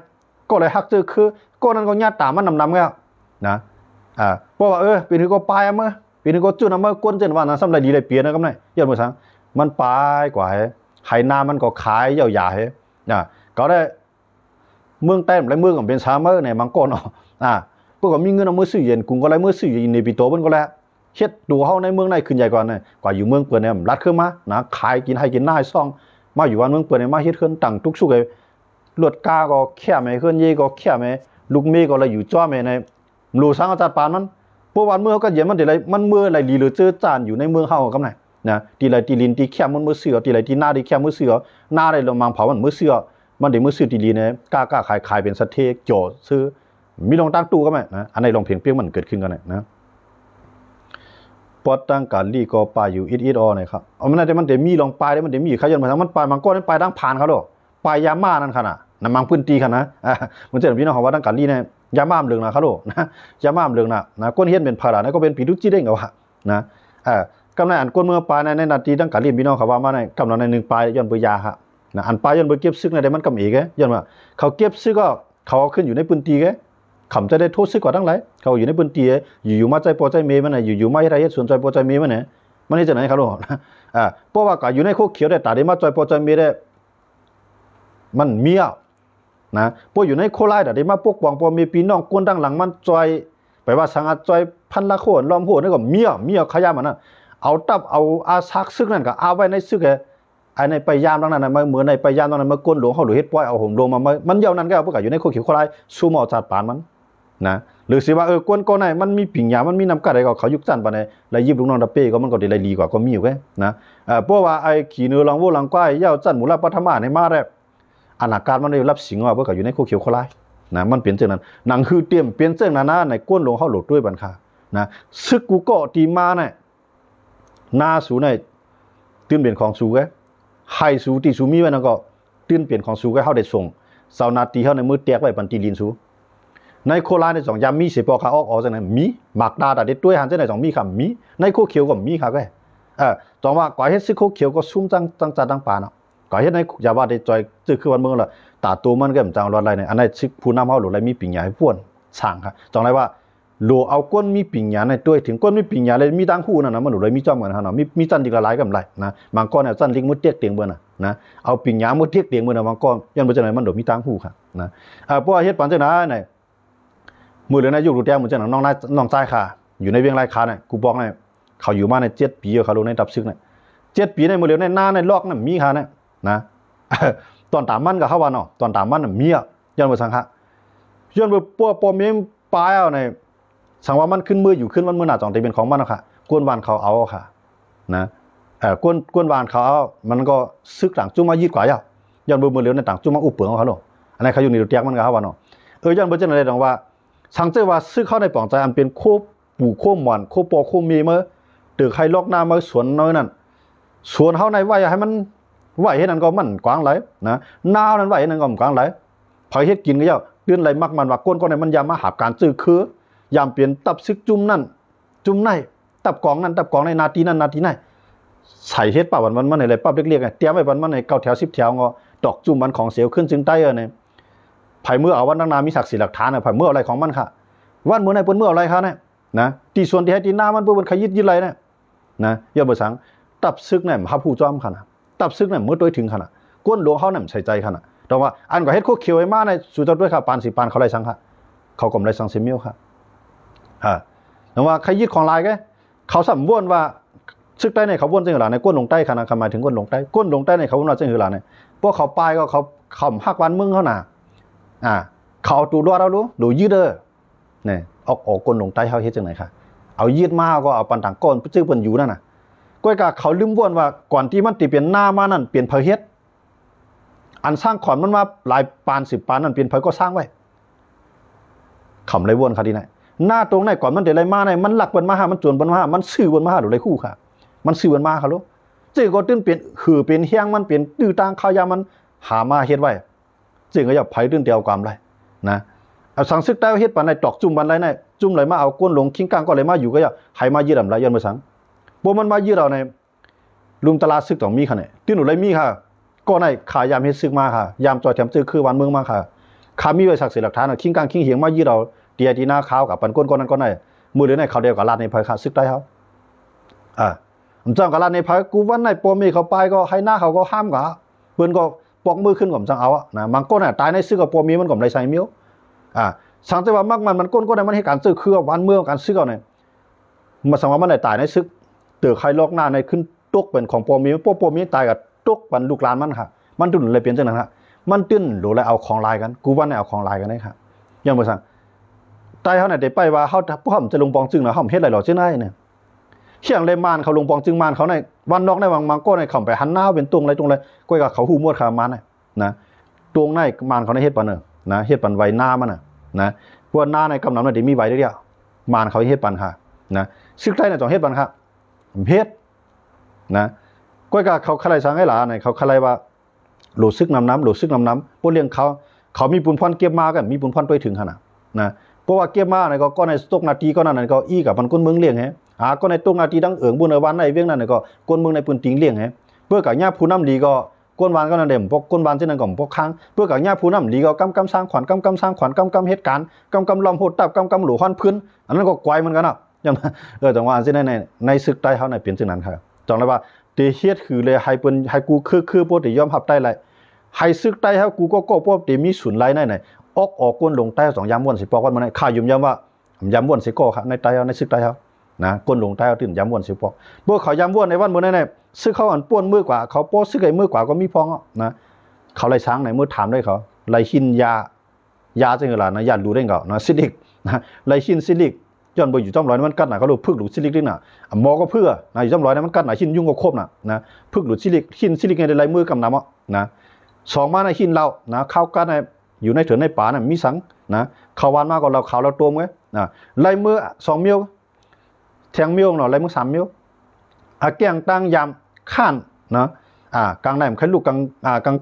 ก็เลยฮักเจอคือก็นั้นก็ญาติตามมันนำแล้วนะเพราะว่าปีนึงก็ปลายมั้ยปีนึงก็จุดนำมาก้นเจนว่านะสำหรับดีเลยเปลี่ยนนะก็ไม่ย้อนไปสังมันปลายกว่าไหนามันก็ขายยาวๆนะก็ได้เมืองเต็มและเมืองของเป็นซาเมอร์เนี่ยมังกรเนาะพวกก็มีเงินเอามือซื้อเย็นกุ้งก็เลยมือซื้อเย็นในปีโตมันก็แล้วเฮ็ดดูเฮาในเมืองในขึ้นใหญ่กว่าเนี่ยกว่าอยู่เมืองเปิ้นเนี่ยรัดขึ้นมานะขายกินให้กินหน้าให้ซ่องมาอยู่วันเมืองเปิ้นเนี่ยมาเฮ็ดขึ้นตั้งทุกสุกไอ้ลวดกาก็แค่แม่ขึ้นเยก็แค่แม่ลูกเมก็เลยอยู่จ้อแม่ในรู้สังอาจารย์ปานมันเพราะวันเมืองก็เย็นมันได้ไรมันเมื่อไรลีหรือเจอจานอยู่ในเมืองเฮาก็ไหนนะตีไรตีลินตีแค่มันมือเสือตีไรตีหน้าตีแค่มือเสือหน้าได้ลงมังเผามันมือเสือ มันเดี๋ยวมือซื้อดีๆเนี่ยกล้าขายเป็นสเต็กโจซื้อมีลองตั้งตู้ก็ไหมนะอันไหนลองเพียงเปียงมันเกิดขึ้นกันนะปอดตั้งการลีก็ปลายอยู่อิดออเนี่ยครับเอามันได้มันเดี๋ยวมีลองปลายได้มันเดี๋ยวมีขยันมาทั้งมันปลายมันก็ได้ปลายดังผ่านเขาหรอปลายยาม่านั่นขนาดน้ำมันพื้นตีขนาดมันจะพี่น้องเขาว่าตั้งการลีเนี่ยยาม่ามเรืองนะเขาหรอนะยาม่ามเรืองนะก้นเฮียนเป็นภาระนะก็เป็นปีดุจีได้เหรอวะนะกำลังอันก้นเมื่อปลายในนาทีตั้งการลีพี่น้องเขาว่ามาในกำลังในหนึ่งปลายย้อนเบยาฮะนะอันปลายย้อนเบยเก็บซึกในเดี๋ยวมันกำเอกย้อนว่าเขาเก็บซึกก็เขาขึ้นอยู่ในพื้นตีแกขำจะได้โทษซึกกว่าทั้งหลายเขาอยู่ในพื้นที่อยู่มาใจพอใจเมย์มันอยู่ไม่ไรส่วนใจพอใจเมย์มันเนี่ยมันนี่จะไหนเขาหรอเพราะว่าก็อยู่ในโคกเขียวได้ตาได้มาใจพอใจเมย์ได้มันเมียนะพวกอยู่ในโคไลแต่ได้มาปกป้องพอมีพี่น้องกวนดังหลังมันจอยไปว่าสังอาจอยพันละโคนล้อมหัวนี่ก็เมียขยามันน่ะเอาตับเอาอาซักซึกนั่นก็เอาไว้ในซึกไอ้ในไปยามตรงนั้นมาเหมือนในไปยามตรงนั้นมาก้นหลวงเขาหรือเฮ็ดป้อยเอาห่มลงมามันเยานั้นก็เอาพวกอยู่ในโคกเขียวโคไลสู้หมอจัดปานมันนะหรือสิว่ากวนก้อนไหนมันมีปิ่งยามันมีน้ำกัดอะไรก็เขายุกจันปานไหนแล้วยิบลูกน้องดับเป้ก็มันก็ได้ดีกว่าก็มีอยู่แค่นะเพราะว่าไอ้ขี่เนื้อลังวัวลังควายเย้าจันหมูลาปัทมาในมาแรกอนาการมันได้รับสิงว่าพวกอยู่ในโคเขียวโคไลนะมันเปลี่ยนเจ้านั้นหนังคือเตรียมเปลี่ยนเจ้านั้นในก้นหลวงเขาหลุดด้วยบัญคานะซึกกูก็ตีมาเนี่ยนาสูในตื่นเปลี่ยนของสูแกให้สูตีสูมีไว้นั่นก็ตื่นเปลี่ยนของสูแกเขาได้ส่งสาวนาตีเขาในมือแตกไว้ปันตีลินสูในโคราชในสองยามมีสิปอขาออกจากนั้นมีหมักดาแต่เด็ดด้วยหันเจ้าในสองมีค่ะมีในโคเขียวก็มีค่ะแกตอนว่าก่อเฮ็ดซึกโคเขียวก็ซุ่มจังจัดตั้งป่าเนาะก่อเฮ็ดในยาว่าได้จอยซึกคือวันเมืองละตาตัวมันก็มันจังรอดอะไรเนี่ยอันนั้นซึกผู้นำเฮาหรืออะไรมีปิ่งใหญ่ป้วนช่างค่ะจังไรว่าโลเอาก้นมีปิ่งใหญ่ในตัวถึงก้นมีปิ่งใหญ่เลยมีดังคู่นั่นนะมันหรือเลยมีจ้อมกันฮะเนาะมีจันดีกระหลายกันไรนะบางก้อนเนี่ยจันลิงมุดเตียกเตียงเบิ่นนะเอาปิ่งใหญ่มุดเตียกเตียงเบิ่นบางก้อนยันบ่จังไหนมันโดมีตังคู่ค่ะนะเพราะว่าเฮ็ดปานจังนั้นเนี่ยมือเหลือในยุครูแต้มเหมือนเจ้าน้องใจค่ะอยู่ในเวียงไรคาเนี่ยกูบอกเนี่ยเขาอยู่มาใน7 ปีเขาลงในดับซึกเนี่ย7 ปีในมือเหลือในหน้าในลอกนั่นมีค่ะเนี่ยนะตอนตามมันกับเขาว่าเนาะตอนตามมันมีย้อนไปสังฆะย้อนไปปอเมมปลายเอาในสังว่ามันขึ้นมืออยู่ขึ้นวันมือหน้าจองตีเป็นของมันนะค่ะกวนวานเขาเอาค่ะนะกวนวานเขาเอามันก็ซึกต่างจุ่มมายีดกว่าย้อนไปมือเหลือในต่างจุ่มมาอุบเปลืองเขาหรออันนี้เขาอยู่ในรูแตกมันกับเขาว่าเนาะย้อนไปเจ้าอะไรตรงว่าสังเจว่าซื้อเข้าในปล่องใจอันเป็นโคปู่โคหมอนโคปอโคมีเมื่อตือใครลอกหน้ามาสวนน้อยนั่นสวนเข้าในว่าอย่าให้มันไหวให้นั่นก็มันกว้างไหลนะหน้านั้นไหวให้นั่นก็มันกว้างไหลพอเฮ็ดกินก็เยอะเตือนไหลมักมันว่าก้นก็ในมันยามมาหาการซื้อคือยามเปลี่ยนตับซึกจุ่มนั่นจุ่มในตับกองนั่นตับกองในนาทีนั้นนาทีไหนใส่เฮ็ดป่าวันมันในอะไรปั๊บเรียกๆไงเตรียมไว้วันมันใน9 แถว10 แถวงอดอกจุ่มมันของเสียวขึ้นจึงใต้เนี่ยไผเมื่อเอาวันนามีศักดิ์ศรีหลักฐานน่ะไผเมื่ออะไรของมันค่ะวันเมื่อไหนเปิ้นเมื่ออะไรคะเนี่ยนะที่ส่วนที่ให้ที่หน้ามันเปิ้นขยิดอะไรเนี่ยนะอย่าบ่สังตับซึกเนี่ยพระผู้จอมขนาดตับซึกเนี่ยมื้อด้วยถึงขนาดก้นหลวงเฮาเนี่ยใส่ใจขนาดแต่ว่าอันก็เฮ็ดโคเขียวไว้มาในสู่จัดด้วยค่ะปานสิปานเขาไล่สังค่ะเขาก็ไล่สังเซมิลค่ะแต่ว่าขยิดของลายแกเขาสำวนว่าซึกใต้ในเขาวนจังหือหลาในก้นลงใต้ขนาดหมายถึงก้นลงใต้ก้นลงใต้ในเขาวนว่าจังหือหลาเนี่ยพวกเขาปลายก็เขาฮักวันมึงเขาน่ะเขาตูรอดเอารู้ดูยืดเด้อเนี่ยออกก้นลงใต้เขาเฮ็ดจังไหนค่ะเอายืดมาก็เอาปันต่างก้นชื่อเปิ้นอยู่นั่นน่ะก้อยกะเขาลืมวนว่าก่อนที่มันติเปลี่ยนหน้ามานั่นเปลี่ยนเพเฮ็ดอันสร้างขอนมันมาหลายปาน10 ปานนั่นเปลี่ยนเพก็สร้างไว้ขำไรวนค่ะดีไหนหน้าตรงไหนก่อนมันเดี๋ยวไรมาไหนมันหลักบนมาหามันจวนบนมาหามันซื่อบนมาหาหรือไรคู่ค่ะมันซื่อบนมาค่ะลูกจึงก็ตื่นเปลี่ยนคือเป็นเฮียงมันเปลี่ยนตื้อต่างข้าวยามันหามาเฮ็ดไว้จึงก็อย่าไผตื่นเตียวความไรนะเอาสังซึกได้เฮ็ดปานในตอกจุ่มบันไรในจุ่มไหลมาเอาก้นหลงคิงกลางก็เลยมาอยู่ก็อย่าให้มายืดดำไรยันมาสังบ่มันมายืดเราในลุมตลาดซึกต้องมีค่ะเนี่ยที่หนูไรมีค่ะก็ในขายามเฮ็ดซึกมาค่ะยามจอยแถมซื้อคือวันเมืองมาค่ะขามีไว้ศักดิ์ศรีหลักฐานคิงกลางคิงเหียงมายืดเราเตียที่หน้าขาวกับปันก้นนั้นก็ในมือเหลือในเขาเดียวกับลาดในภายค่ะซึกได้เขาผมจ้างกับลาดในภายกูวันในปอมีเขาไปก็ให้หน้าเขาก็ห้ามกะเปิ้นก็ปอกมือขึ้นก่อมจังเอานะบางก้นตายในซึกกับปอมีมันก่อมไรใส่มิ้วสังเกตว่ามักมันก้นก็ได้มันให้การซื้อคือวันเมืองการซื้อเอาเนี่ยมาสังว่ามันได้ตายในซึกเตือใครลอกหน้าในขึ้นตกเป็นของปอมีปอมีตายกับตกปันลูกหลานมันค่ะมันตื่นเลยเปลี่ยนจังนั้นค่ะมันตื่นหรืออะไรเอาของลายกันกูวันไหนเอาของลายกันได้ค่ะยังบ่สั่งตายเขาไหนได้ไปว่าเขาพวกเขาจะลงปองจึงนะเขาเฮ็ดอะไรหรอจึงได้เนี่ยเขียงเลยมานเขาลงปองจึงมานเขาในวันนอกในวังมังก็ในเขาไปหันหน้าเป็นตรงไรก้อยกับเขาหูมวดขามันนะ ตรงในมันเขาในเฮ็ดปันนะเฮ็ดปันไว้หน้ามันนะพวกหน้าในกำนำน่ะได้มีไว้เดียวมันเขาเฮ็ดปันค่ะนะซึกใต้น่ะต้องเฮ็ดปันค่ะเฮ็ดนะก้อยกะเขาคลายสังให้หลาไหนเขาคลายว่าหลุดซึกน้ำหลุดซึกน้ำพวกเลี้ยงเขามีปุนพรเก็บมากันมีปุนพรไปถึงขนาดนะเพราะว่าเก็บมาในก็ในตกนาทีก็นั่นก็อีกับมันก้นเมืองเลี้ยงฮะก็ในตกนาทีดังบุญในวันในเวียงนั่นก็ก้นเมืองในปืนติงเลี้ยงเพื่อกับญาผู้น้ำดีก็ก้นวานก็นั่นเด่มพวกก้นวานเช่นนั้นก็พวกค้างเพื่อกับญาผู้น้ำดีก็กำสร้างขวัญกำสร้างขวัญกำเหตุการณ์กำลอมโหดตับกำหลูฮันพื้นอันนั้นก็ไกวมันกันยังจังหวะเช่นในศึกใต้เขาในเปลี่ยนเช่นนั้นครับจังเลยว่าเตเฮ็ดคือเลยให้เปิ้นให้กูคือบ่ได้ยอมรับได้เลยให้ซึกใต้เฮากูก็บ่ได้มีศูนย์ไลในออกก้นลงใต้2ยามม่วนสิปอกว่ามันข้ายุ่มยามว่ายามม่วนสิก็ครับในใต้เฮาในซึกใต้เฮานะก้นลงใต้เฮาตื่นยามม่วนสิปอกบ่เขายามม่วนในวันมื้อนั้นซึกเขาอันป้วนมือกว่าเขาป้อซึกไอ้มือกว่าก็มีพองนะเขาไล่ช้างในมื้อถามได้เขาไล่หินยาจังล่ะนะยารู้ได้ก็นะซิลิกนะไล่หินซิลิกย้อนบ่อยู่จอมร้อยมันกัดน่ะเขาลูกพึกหลุดซิลิกนี่น่ะหมอก็เพื่อนะอยู่จอมร้อยมันกัดน่ะหินยุ่งก็ครบน่ะนะพึกหลุดซิลิกหินซิลิกในลายมือกำนำนะ2มาในหินเรานะเข้ากันในอยู่ในเถินในป่าน่ะมีสังนะเขาวานมาก็เราขาวเราตมไว้นะลายมือ2มิ้วแทงมิ้วเนาะลายมือ3มิ้วแกงตั้งยามข้านนะกลางไหนมันใครลูกกลาง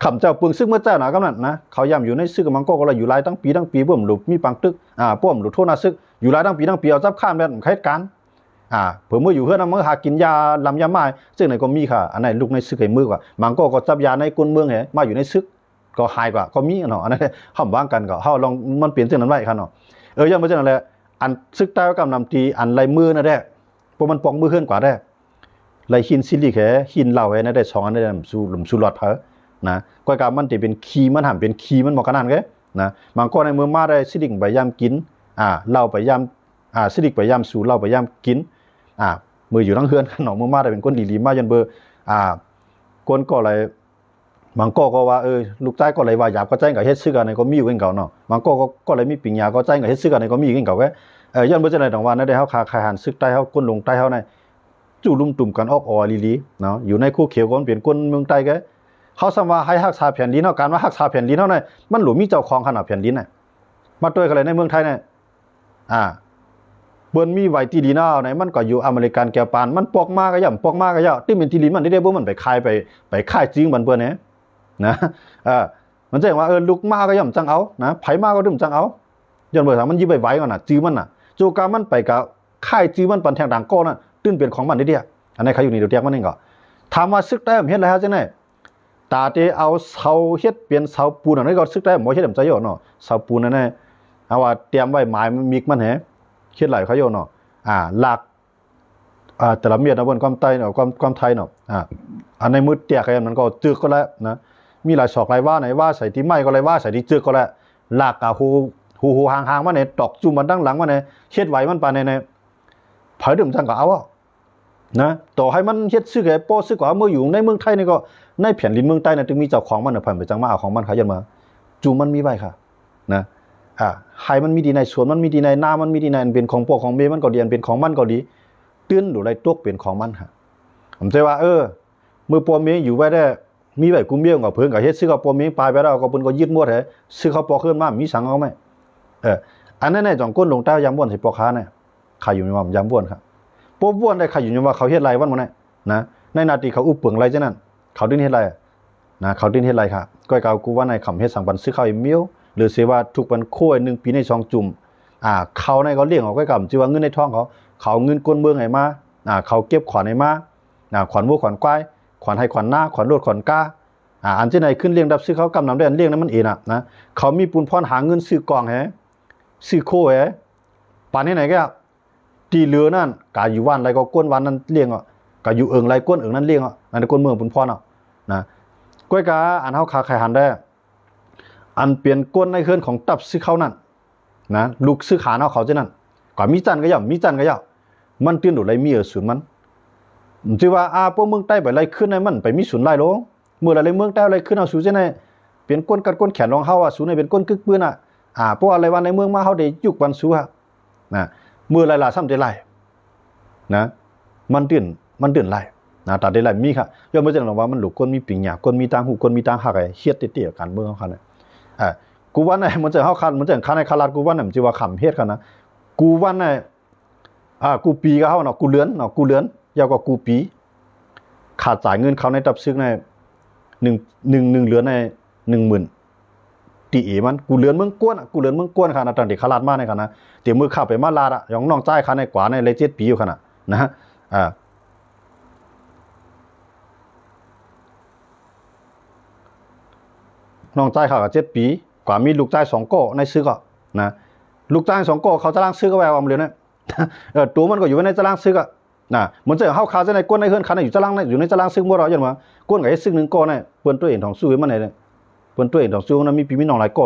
คำเจ้าปึงซึ่งเมื่อเจ้าหนากำนันนะเขาย่ำอยู่ในซึกมันก็เราอยู่หลายตั้งปีบ่มหลุดมีปังตึกป้อมหลุดโทษนาซึกอยู่หลายตั้งปีเอาจับข้ามแบบใครการเผื่อเมื่ออยู่เพื่อนเมื่อหากินยาลำยาไม้ซึ่งไหนก็มีค่ะอันไหนลูกในซึกไอ้มือกว่ามันก็จับยาในกลเมืองมาอยู่ในซึกก็หายกว่าก็มีเนาะอันนั้นห้ามว่างกันก็เฮาลองมันเปลี่ยนซึ่งนั้นไว้ค่ะเนาะย่อมมาจากนั้นแหละอันซึกใต้ก็กำนำตีอันลายมือนั่นแหละพวกมันปองมือขึ้นกว่าได้ลายหินซิลิกหินเหล่านั่นได้2อันได้สู่หลอดเพอนะก้อยกามันจะเป็นคีมันห่ำเป็นคีมันหมอกขนาดแกนะบางคนในเมืองมาได้ซิลิกไปยามกินเหล้าไปยามซิลิกไปยามสู่เหล้าไปยามกินมืออยู่ทั้งเฮือนขนมเมืองมาได้เป็นคนดีๆมาจนเบอร์คนก็อะไรบางก็ว่าลูกใต้ก็เลยว่าหยาบก็ใจกับเฮ็ดซึกกันในก็มีอยู่กันเก่าเนาะบางก็เลยมีปิ่งยาก็ใจกับเฮ็ดซึกกันในก็มีอยู่กันเก่าแกย้อนบ่จังได๋ดอกว่านั่นได้เฮาคาหันซึกใต้เฮาก้นลงใต้เฮาในจู่ลุ่มตุ่มกันออกลีเนาะอยู่ในคู่เขียวก็เป็นคนเมืองใต้แกเขาสมว่าให้รักษาแผ่นดินเนาะการว่ารักษาแผ่นดินเฮาเนี่ยมันหลูมีเจ้าของขนาดแผ่นดินน่ะมาด้วยกันเลยในเมืองไทยเนี่ยเปิ้นมีไว้ที่ดินเฮาไหนมันก็อยู่อเมริกันแก้วปานมันปอกมาก็ย่ำปอกมาก็ย่าที่เป็นที่ดินมันได้บ่มันไปขายไปขายจริงบันเปิ้นนะมันแจ้งว่าลูกมาก็ย่ำจังเอานะไผมาก็ดึมจังเอาย้อนบ่ถามมันยิบไว้ก่อนน่ะจื้อมันน่ะโจกามันไปก็ขายจื้อมันปันแทงดังก้อน่ะตื่นเป็นของมันได้เดียอันนี้ใครอยู่นี่เดี๋ยวเตียกมันเองก็ถามว่าซึกใต้เฮ็ดอะไรฮะจังได๋ตาเตเอาเสาเฮ็ดเป็นเสาปูนอันนี้ก็ซึกใต้บ่เฮ็ดใจอยู่เนาะเสาปูนนั่นเอาว่าเตรียมไว้หมายมันมิกมันเฮ็ดหลายเขาอยู่เนาะหลักแต่ละเมียนะบนความใต้เนาะความไทยเนาะอันในมือเตียกมันก็จึกก็แล้วนะมีหลายศอกหลายว่าไหนว่าใส่ที่ไม้ก็เลยว่าใส่ที่จึกก็แล้วหลักหูห่างๆมาตอกจุ่มมันดังหลังมาเฮ็ดไว้มันปานเผยดึมจังก็เอานะต่อให้มันเฮ็ดซึกโป้ซึกกว่าเมื่ออยู่ในเมืองไทยนี่ก็ในแผ่นดินเมืองใต้น่ะถึงมีเจ้าของมันผ่านไปจังมาเอาของมันเขายันมาจูมันมีไว้ค่ะนะให้มันมีดีในสวนมันมีดีในนามันมีดีในเป็นของพวกของเมมันก็ดีเป็นของมันก็ดีตื้นหรือไรตกเป็นของมันค่ะผมใจว่ามือปอเมอยู่ไว้ได้มีไว้กุมเบี้ยกับเพิ่นก็เฮ็ดซึกกับปอเมปลายไปแล้วก็เพิ่นก็ยึดหมดซึกเขาปอขึ้นมามีสังเอามั้ยอันนั้นจ่องก้นลงใต้ยามบ่วนสิปอค้าใครอยู่ในว่ายามบ่วนครับปอบ่วนได้ใครอยู่ในว่าเขาเฮ็ดไรวันมื้อนะในนาทีเขาอุปเปิงไรจังนั้นเขาดิ้นเฮ็ดไรนะเขาดิ้นเฮ็ดไรค่ะก้อยกาวกูว่าในคำเฮ็ดสังปันซึกเขาเมียวหรือเสว่าทุกวันโค้ย1ปีใน2จุ่มเขาในก็เลี้ยงออกก้อยกำจิว่าเงินในท้องเขาเงินก้นเมืองให้มาเขาเก็บขวัญให้มาขวัญวัวขวัญควายขวัญให้ขวัญหน้าขวัญโลดขวัญกาอันที่ไหนขึ้นเลี้ยงดับซื้อเขากำนำได้อันเลี้ยงนั้นมันเองนะเขามีปุนพรหาเงินซื้อกองซื้อโค้ปานนี้ไหนก็ตีเรือนั่นกาอยู่วันไรก็ก้นวันนั้นเลี้ยงกาอยู่ไรก้นนั้นเลี้ยงนั่นก้นเมืองปุนพรนะก้อยกาอันเฮาคาไข่หันได้อันเปลี่ยนก้นในเคลื่อนของตับซื้อเขานั่นนะลูกซื้อขาเขาเจ้านั่นก็มีจันก็ย่ำมีจันก็ย่ำมันตื่นดูไรมีศูนย์มันจือว่าพวกเมืองใต้ไปไรขึ้นในมันไปมีศูนย์ไรลงเมื่อไรเมืองใต้ไรขึ้นเอาศูนย์เจ้าในเปลี่ยนก้นกัดก้นแขนรองเฮาศูนย์ในเป็นก้นกึกปืนพวกอะไรวันในเมืองมาเฮาได้ยุกวันสู้นะเมื่อไรล่ะซ้ำใจไรนะมันตื่นไร นะแต่ได้หลายมีค่ะย้อนมาจากหลวงว่ามันหลุกก้นมีปิงหยาก้นมีตังหูก้นมีตังหักไอ้เฮ็ดเตี้ยๆกันเมืองเขาเนี่ยกูว่าเนี่ยมันจะเข้าคันมันจะคันในคาราดกูว่าเนี่ยมันจะว่าขำเฮ็ดกันนะกูว่าเนี่ยกูปีก็เขาเนาะกูเลื้อนเนาะกูเลื้อนยาวกว่ากูปีขาดจ่ายเงินเขาในตับซึกในหนึ่งเหลือใน10,000ตีเอมันกูเลื้อนเมืองก้วนกูเลื้อนเมืองก้วนค่ะนะตอนเด็กคาราดมาในค่ะนะเดี๋ยวมือเข้าไปมาลาดอย่างน้องใจค่ะในกว่าในเลย7 ปีอยู่ค่ะนะน้องใจเขาก็7 ปีกว่ามีลูกใจ2ก้อในซื้อก็นะลูกใจ2ก้อเขาจะล้างซื้อก็แววอมเลยนะตัวมันก็อยู่ในจะล้างซื้อก็นะมันจะเข้าคาจะในก้นในเฮือนคันอยู่จะล้างในอยู่ในจะล้างซื้อบ่เราอย่างว่าก้นก็ให้ซื้อ1ก้อในเปิ้นตัวเองของสู้มันได้เปิ้นตัวเองของสู้มันมีปีมีน้องหลายก้อ